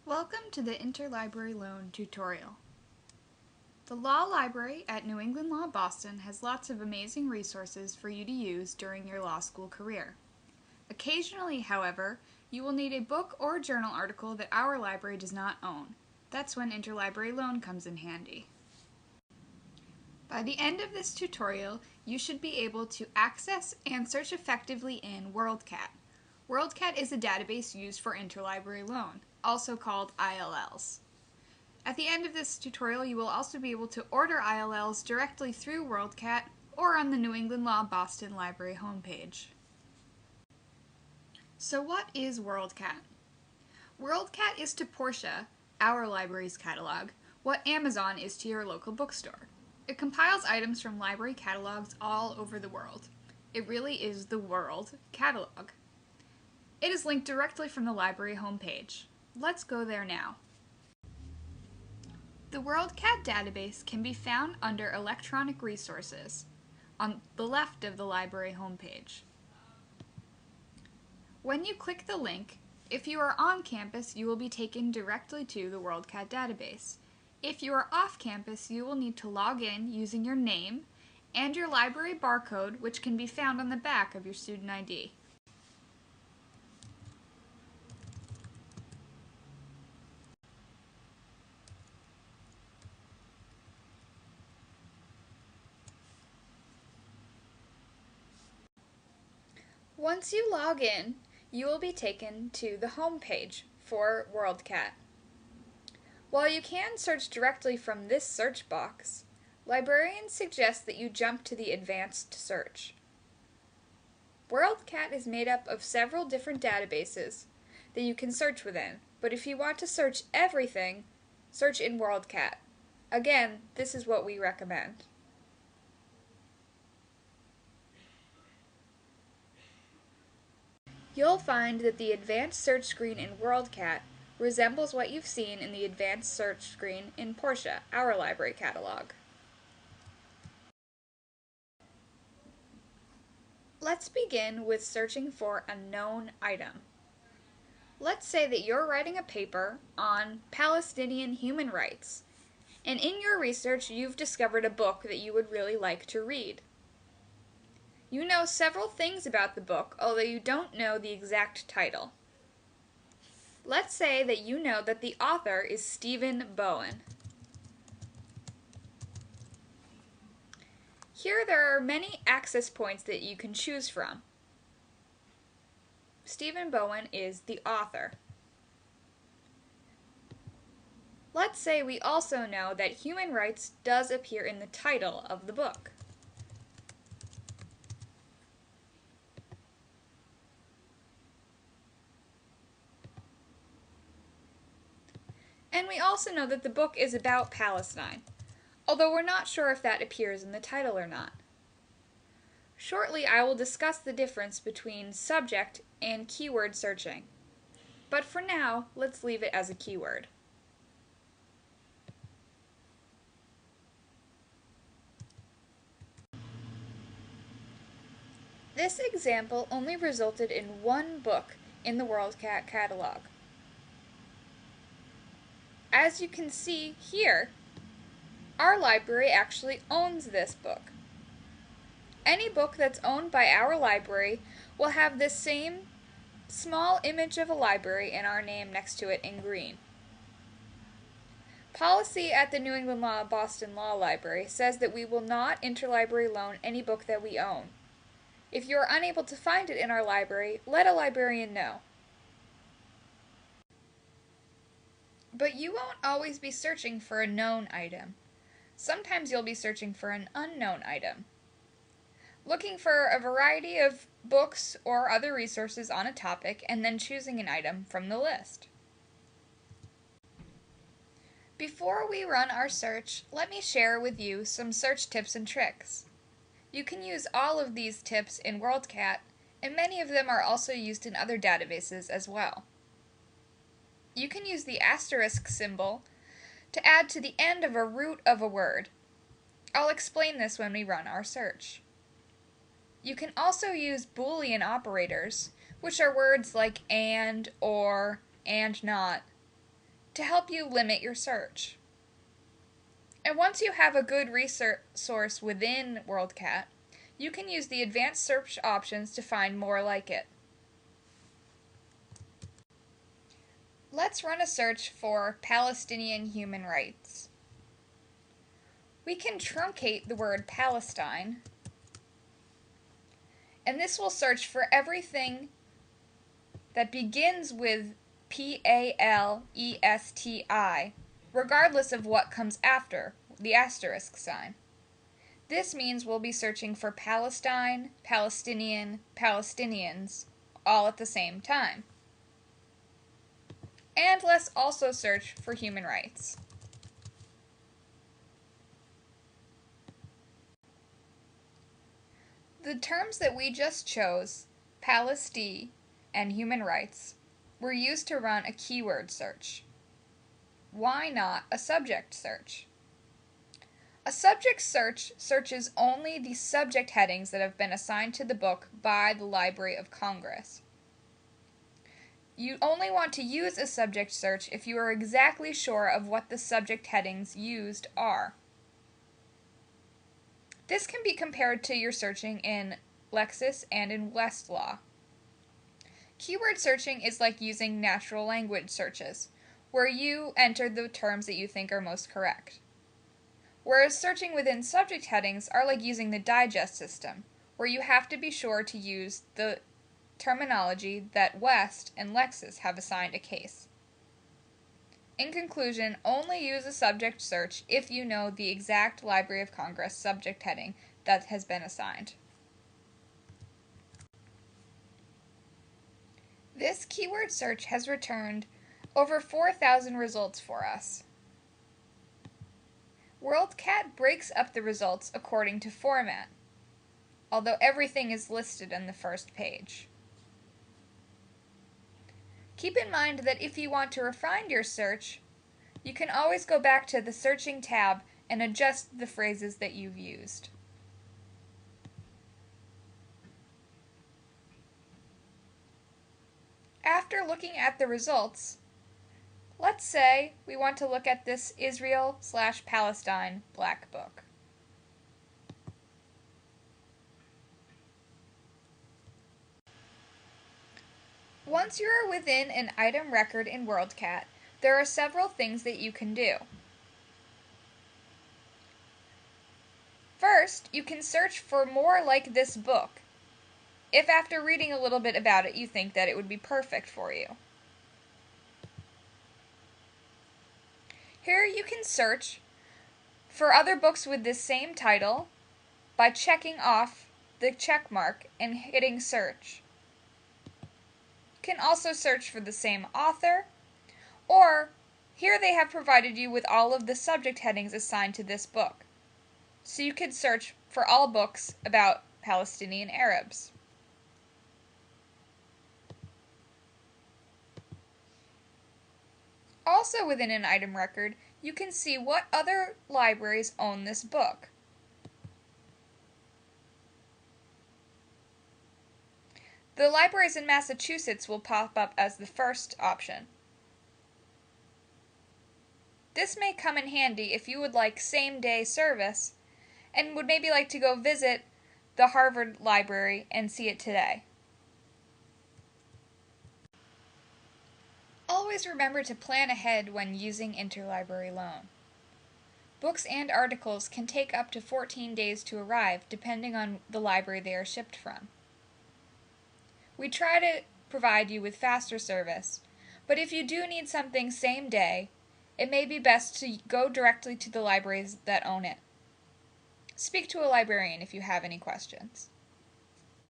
Welcome to the Interlibrary Loan tutorial. The Law Library at New England Law Boston has lots of amazing resources for you to use during your law school career. Occasionally, however, you will need a book or journal article that our library does not own. That's when Interlibrary Loan comes in handy. By the end of this tutorial, you should be able to access and search effectively in WorldCat. WorldCat is a database used for interlibrary loan, also called ILLs. At the end of this tutorial, you will also be able to order ILLs directly through WorldCat or on the New England Law Boston Library homepage. So what is WorldCat? WorldCat is to Portia, our library's catalog, what Amazon is to your local bookstore. It compiles items from library catalogs all over the world. It really is the world catalog. It is linked directly from the library homepage. Let's go there now. The WorldCat database can be found under Electronic Resources on the left of the library homepage. When you click the link, if you are on campus, you will be taken directly to the WorldCat database. If you are off campus, you will need to log in using your name and your library barcode, which can be found on the back of your student ID. Once you log in, you will be taken to the home page for WorldCat. While you can search directly from this search box, librarians suggest that you jump to the advanced search. WorldCat is made up of several different databases that you can search within, but if you want to search everything, search in WorldCat. Again, this is what we recommend. You'll find that the advanced search screen in WorldCat resembles what you've seen in the advanced search screen in Portia, our library catalog. Let's begin with searching for a known item. Let's say that you're writing a paper on Palestinian human rights, and in your research you've discovered a book that you would really like to read. You know several things about the book, although you don't know the exact title. Let's say that you know that the author is Stephen Bowen. Here there are many access points that you can choose from. Stephen Bowen is the author. Let's say we also know that human rights does appear in the title of the book. And we also know that the book is about Palestine, although we're not sure if that appears in the title or not. Shortly, I will discuss the difference between subject and keyword searching. But for now, let's leave it as a keyword. This example only resulted in one book in the WorldCat catalog. As you can see here, our library actually owns this book. Any book that's owned by our library will have this same small image of a library and our name next to it in green. Policy at the New England Law Boston Law Library says that we will not interlibrary loan any book that we own. If you are unable to find it in our library, let a librarian know. But you won't always be searching for a known item. Sometimes you'll be searching for an unknown item. Looking for a variety of books or other resources on a topic and then choosing an item from the list. Before we run our search, let me share with you some search tips and tricks. You can use all of these tips in WorldCat, and many of them are also used in other databases as well. You can use the asterisk symbol to add to the end of a root of a word. I'll explain this when we run our search. You can also use Boolean operators, which are words like and, or, and not. to help you limit your search. And once you have a good resource within WorldCat, you can use the advanced search options to find more like it. Let's run a search for Palestinian human rights. We can truncate the word Palestine, and this will search for everything that begins with Palesti, regardless of what comes after the asterisk sign. This means we'll be searching for Palestine, Palestinian, Palestinians, all at the same time. And let's also search for human rights. The terms that we just chose, Palestine and human rights, were used to run a keyword search. Why not a subject search? A subject search searches only the subject headings that have been assigned to the book by the Library of Congress. You only want to use a subject search if you are exactly sure of what the subject headings used are. This can be compared to your searching in Lexis and in Westlaw. Keyword searching is like using natural language searches, where you enter the terms that you think are most correct. Whereas searching within subject headings are like using the digest system, where you have to be sure to use the terminology that West and Lexis have assigned a case. In conclusion, only use a subject search if you know the exact Library of Congress subject heading that has been assigned. This keyword search has returned over 4,000 results for us. WorldCat breaks up the results according to format, although everything is listed on the first page. Keep in mind that if you want to refine your search, you can always go back to the Searching tab and adjust the phrases that you've used. After looking at the results, let's say we want to look at this Israel/Palestine Black Book. Once you are within an item record in WorldCat, there are several things that you can do. First, you can search for more like this book, if after reading a little bit about it you think that it would be perfect for you. Here you can search for other books with this same title by checking off the check mark and hitting search. You can also search for the same author, or here they have provided you with all of the subject headings assigned to this book. So you could search for all books about Palestinian Arabs. Also within an item record, you can see what other libraries own this book. The libraries in Massachusetts will pop up as the first option. This may come in handy if you would like same-day service and would maybe like to go visit the Harvard Library and see it today. Always remember to plan ahead when using interlibrary loan. Books and articles can take up to 14 days to arrive depending on the library they are shipped from. We try to provide you with faster service, but if you do need something same day, it may be best to go directly to the libraries that own it. Speak to a librarian if you have any questions.